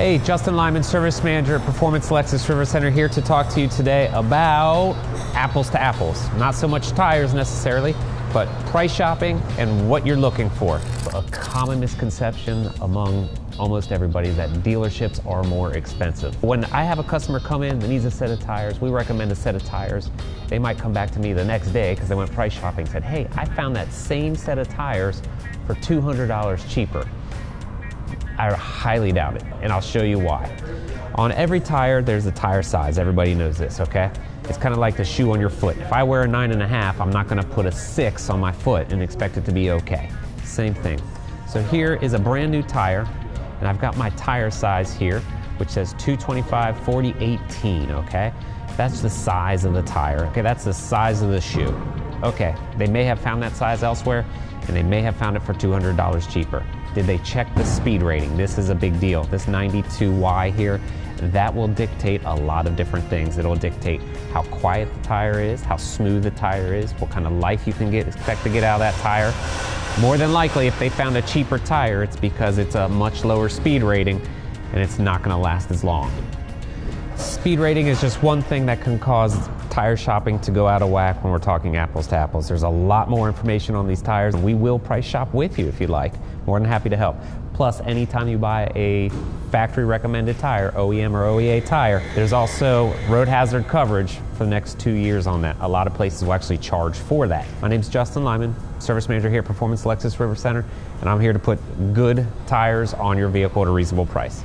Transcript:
Hey, Justin Lyman, Service Manager at Performance Lexus RiverCenter, here to talk to you today about apples to apples. Not so much tires necessarily, but price shopping and what you're looking for. A common misconception among almost everybody is that dealerships are more expensive. When I have a customer come in that needs a set of tires, we recommend a set of tires. They might come back to me the next day because they went price shopping and said, hey, I found that same set of tires for $200 cheaper. I highly doubt it, and I'll show you why. On every tire, there's a tire size. Everybody knows this, okay? It's kind of like the shoe on your foot. If I wear a 9.5, I'm not gonna put a 6 on my foot and expect it to be okay. Same thing. So here is a brand new tire, and I've got my tire size here, which says 225/40/18, okay? That's the size of the tire, okay? That's the size of the shoe. Okay, they may have found that size elsewhere, and they may have found it for $200 cheaper. Did they check the speed rating? This is a big deal. This 92Y here, that will dictate a lot of different things. It'll dictate how quiet the tire is, how smooth the tire is, what kind of life you can expect to get out of that tire. More than likely, if they found a cheaper tire, it's because it's a much lower speed rating and it's not gonna last as long. Speed rating is just one thing that can cause tire shopping to go out of whack when we're talking apples to apples. There's a lot more information on these tires, and we will price shop with you if you'd like. More than happy to help. Plus, anytime you buy a factory recommended tire, OEM or OEA tire, there's also road hazard coverage for the next 2 years on that. A lot of places will actually charge for that. My name's Justin Lyman, Service Manager here at Performance Lexus RiverCenter, and I'm here to put good tires on your vehicle at a reasonable price.